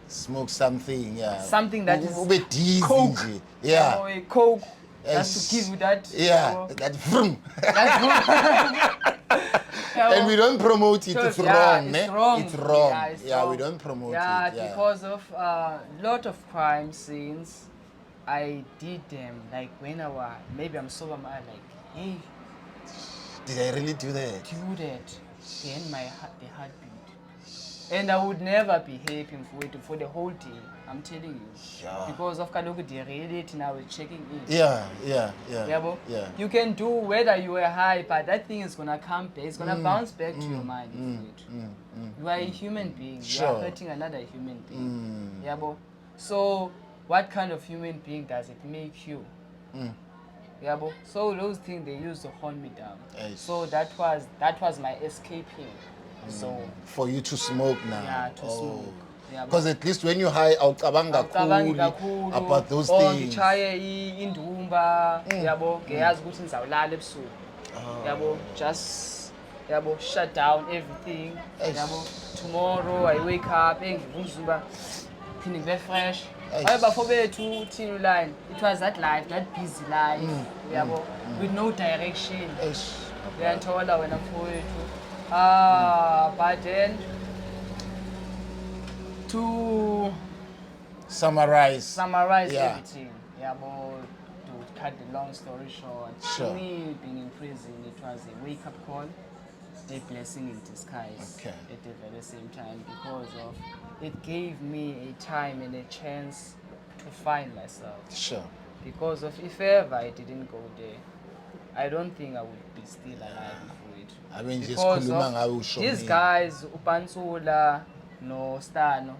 Smoke something, yeah. something that is Ube dizzy coke, nje. Yeah. or a coke, just to give you that. Yeah, that vroom. Yeah, And we don't promote it, it's wrong, it's ne? wrong. It's wrong. Yeah, it's Yeah, wrong. we don't promote Yeah, it. Yeah, because of lot of crime scenes, I did them like when I was maybe I'm sober. I'm like, hey, Did I really do that? do that. Then the heartbeat, and I would never be happy for the whole day. I'm telling you, Yeah. because of kaloku the reality now is checking in. Yeah. Yabo? Yeah. You can do whether you were high, but that thing is gonna come back. It's gonna bounce back to your mind. You are a human being. You Sure. are hurting another human being. Yabo? So what kind of human being does it make you? Yabo? So those things they used to hold me down. Yes. So that was my escaping zone. For you to smoke now. Yeah, to smoke. Yabo? Because at least when you're high, awucabangi Awucabangi kakhulu kakhulu, about those or things. ngichaye indumba, yabo, ngiyazi ukuthi ngizawulala ebusuku. Yabo, just yabo, shut down everything. Eish. Yabo, tomorrow I wake up, ngivumba, phinde ngibe fresh. Eish. Hayi bafowethu thina line. It was that life, that busy life, yabo, with no direction. Eish. Uyanthola wena mfowethu. But then to Summarize. Yeah. everything, yabo, to cut the long story short, Sure. to me being in prison, it was a wake-up call, a blessing in disguise Okay. at the very same time, because of it gave me a time and a chance to find myself. Sure. Because of if ever I didn't go there, I don't think I would be still alive for it. I mean, just Because khuluma of ngawe usho these mina. guys, Upansula, no Stano,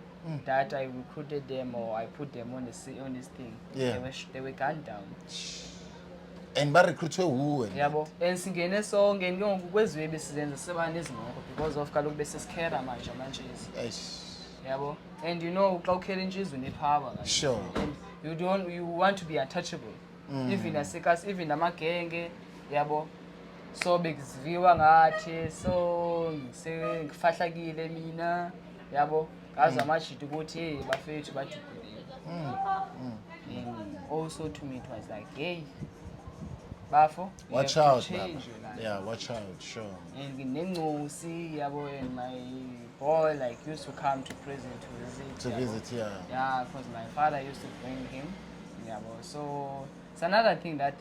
that I recruited them or I put them on this thing. Yeah. They were gunned down. And ba recruitwe who? Yabo. And singene sonke ngoku kweziwe besizenza sebane izingoko because of kaloku besesikhera manje Eish. yabo. And you know xa ukhela intshizwe unepower. Sure. And you want to be untouchable. Even asikas, even amagenge yabo. So bekuziviwa ngathi so ngifahlakile mina yabo. Ngazi amashito ukuthi hey bafethu bathi and also to me it was like hey bafo you Watch have to out, change Baba. your life. Yeah, watch out, sure. And nginengosi yabo, and my boy like used to come to prison to visit. To yabo. visit, yeah. Yeah, because my father used to bring him. Yabo. So it's another thing that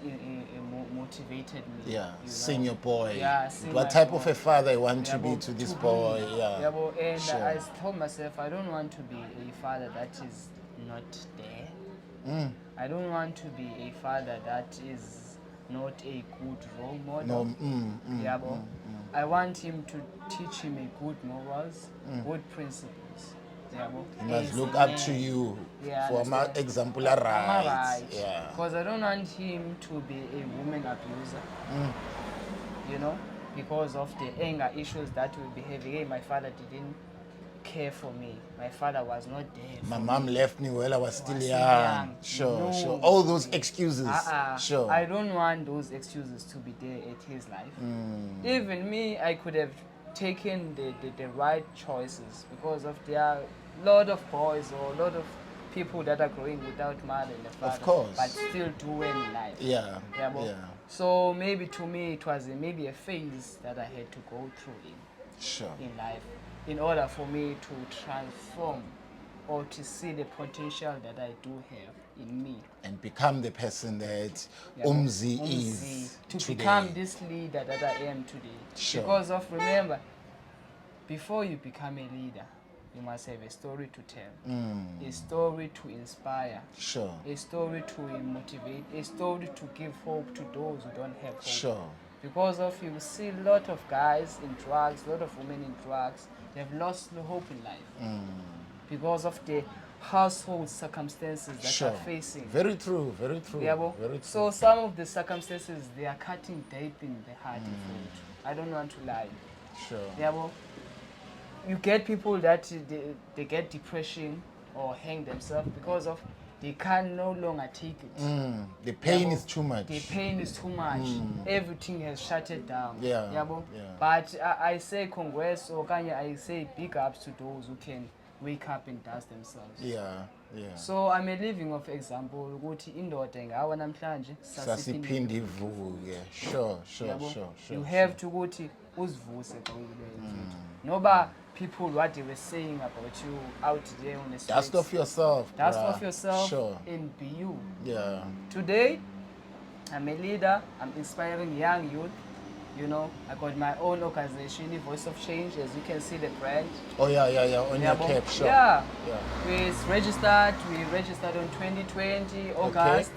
motivated me. Yeah, you seeing know. your boy. Yeah, seeing What my type boy. of a father you want to be Yabo, to this to boy? be. Yeah. Yabo. And Sure. I told myself I don't want to be a father that is not there. I don't want to be a father that is not a good role model. No, Yabo. I want him to teach him a good morals, good principles. Yabo. He must As look a up man. to you Yeah, for my understand. exemplar Am I rights. right? Yeah. Because I don't want him to be a woman abuser. You know, because of the anger issues that will be having. Hey, my father didn't care for me. My father was not there. My for mom me. left me while I was still still young. young. Sure, No. sure. All those excuses. Sure. I don't want those excuses to be there at his life. Even me, I could have taken the right choices because of there are a lot of boys or a lot of people that are growing without mother and father. course. But still do well in life. Yeah. Yeah, but- Yeah. So maybe to me it was maybe a phase that I had to go through Sure. in life in order for me to transform or to see the potential that I do have in me. And become the person that Yeah, Umzi Umzi, is to today. become this leader that I am today. Sure. Because of remember, before you become a leader, you must have a story to tell, a story to inspire, Sure. a story to motivate, a story to give hope to those who don't have hope. Sure. Because of you see a lot of guys in drugs, a lot of women in drugs, they've lost the hope in life because of the household circumstances that Sure. are facing. Very true. Very true. Yabo. Very true. So some of the circumstances they are cutting deep in the heart. I don't want to lie. Sure. Yabo. you get people that they get depression or hang themselves because of they can no longer take it. The pain is too much. The pain is too much. Everything has shut it down. Yeah. But I say congrats or I say big ups to those who can wake up and dust themselves. Yeah. So I'm a living of example ukuthi indoda ngawa namhlanje Sasiphinde ivuke. Sure. You have to ukuthi uzivuse noba people what they were saying about you out there on the streets. Dust off yourself. Dust off yourself Sure. and be you. Yeah. Today, I'm a leader. I'm inspiring young youth. You know, I got my own organization, the Voice of Change, as you can see the brand. Oh yeah. On your cap, sure. Yeah. We registered on 2020, August.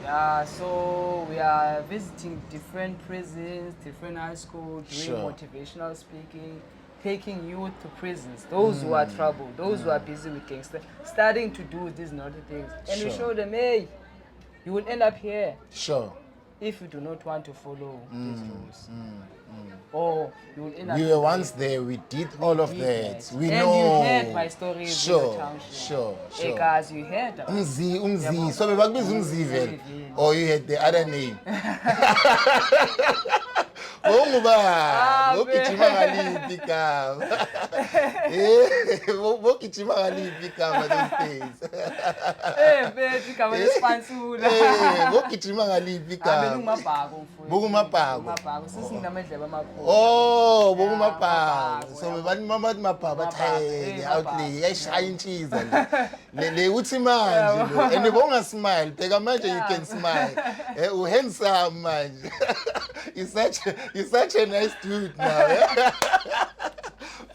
Yeah, so we are visiting different prisons, different high schools, doing motivational speaking, taking youth to prisons, those who are troubled, those who are busy with gangsters, starting to do these naughty things. And we show them, hey, you will end up here. Sure. If you do not want to follow these rules. Or you will end up We were once there, we did all of that. We and know. you heard my stories in the township. Sure. Hey guys, you heard that. Umzi. So we back Umzi. Or you had the other name. Wokijima ngaliphi igama. Wokijima ngaliphi igama those days. Bethi igama lesipansula. Wokijima ngaliphi igama. Bengumabhako mfowethu. Bokumabhako. Sisinamedlebe amakhulu. Oh, bokumabhako. So bani mama mabhako bathayele outlay yashaya intshiza le uthi manje lo. And bonga smile. Bheka manje you can smile. Handsome manje. You're such a nice dude now.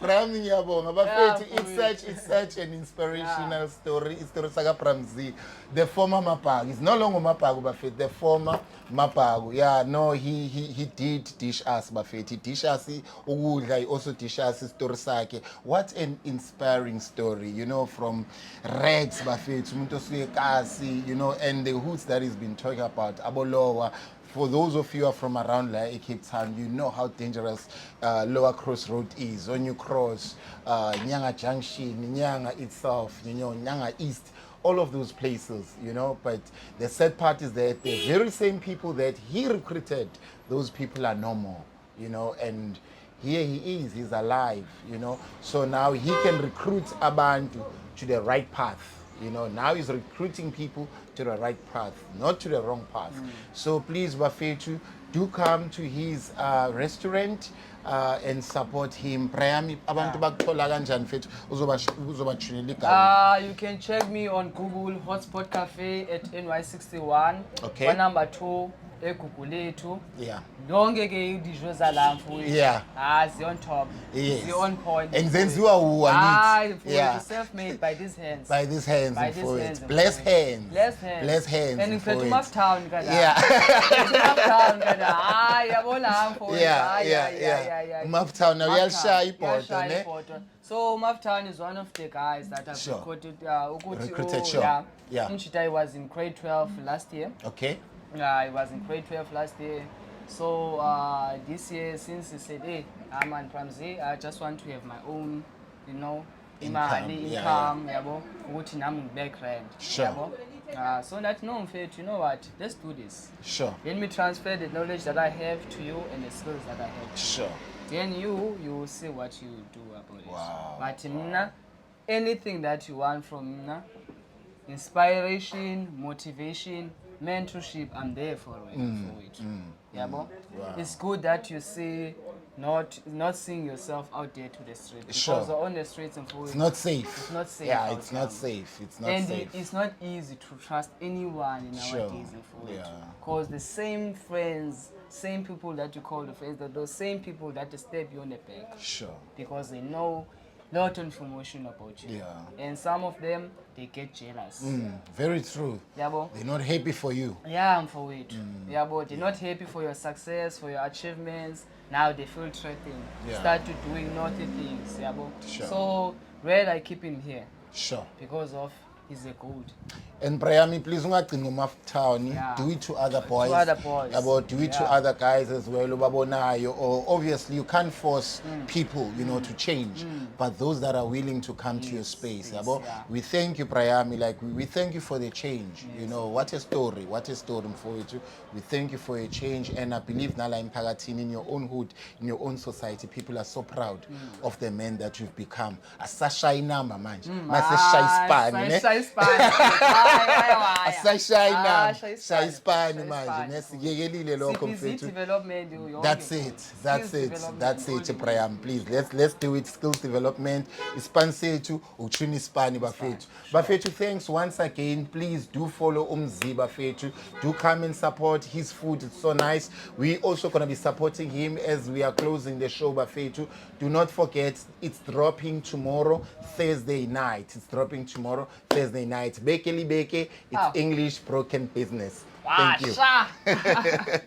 It's such an inspirational story. Story saga Pramzi, the former Mapago. It's no longer Mapago Buffet, the former Mapago. Yeah, no, he did teach us Buffet. He teach us he also teach us story sake. What an inspiring story, you know, from Rex Buffet to Muntosue Kasi, you know, and the hoods that he's been talking about, Abolowa. For those of you who are from around Cape Town, you know how dangerous Lower Cross Road is. When you cross Nyanga Junction, Nyanga itself, you know, Nyanga East, all of those places, you know. But the sad part is that the very same people that he recruited, those people are no more, you know, and here he is, he's alive, you know. So now he can recruit Abantu to the right path. You know, now he's recruiting people to the right path, not to the wrong path. So please, Bafetu, do come to his restaurant and support him. Prayami abantu bakuthola kanjani mfethu uzobathunela igama. You can check me on Google Hotspot Cafe at NY61. Okay. Phone number 2 eGoogle. Yeah. Lonke ke idisho zalamfu. Yeah. Zi on top. Yes. Zi on point. And then you self-made by these hands. By these hands. By these hands. Blessed hands. Blessed hands. And in Plymouth Town kada. Yeah. Plymouth Town kada. Yabona mfowethu. Yeah. Plymouth Town. Now we are shy photo. So Maftan is one of the guys that have recruited. Sure. Yeah. Nchita was in grade 12 last year. Okay. I was in grade 12 last year. So this year, since he said, hey, I'm on Pramzi, I just want to have my own, you know, income, yabo, ukuthi nami background. Sure. So that no faith, you know what? Let's do this. Sure. Let me transfer the knowledge that I have to you and the skills that I have. Sure. Then you will see what you do about Wow. it. But anything that you want from inspiration, motivation, mentorship, I'm there for it. Wow. It's good that you see not seeing yourself out there to the street. Because on the streets and it's not safe. It's not safe. Yeah, it's not safe. It's not safe. It's not easy to trust anyone in our days and because the same friends, same people that you call the friends, those same people that stab you on the back. Sure. Because they know lot of information about you. Yeah. And some of them, they get jealous. Very true. Yeah, they're not happy for you. Yeah, I'm for it. Yeah, but they're not happy for your success, for your achievements. Now they feel threatened. Start to doing naughty things. Yeah, but sure. So, Red, I keep him here. Sure. Because of he's a gold. And Briami, please ungagcini ngomaftown. Yeah. Do it to other boys. other boys. Do it to Yeah. other guys as well. Or obviously you can't force people, to change. But those that are willing to come to your space. yeah. We thank you, Briami. Like we thank you for the change. What a story. What a story for you too. We thank you for your change, and I believe Nala Impagatin in your own hood, in your own society, people are so proud of the man that you've become. A shy number, man. Shy span, Shy span. Shy span, man. Development. That's it, Brian. Please, let's do it. Skills development. Ispansetu, uchini spani bafetu. Bafetu, thanks once again. Please do follow Mzi Bafetu. Do come and support his food. It's so nice. We also gonna be supporting him as we are closing the show, Bafetu. Do not forget, it's dropping tomorrow, Thursday night. Bekeli Beke. It's English broken business. Thank you.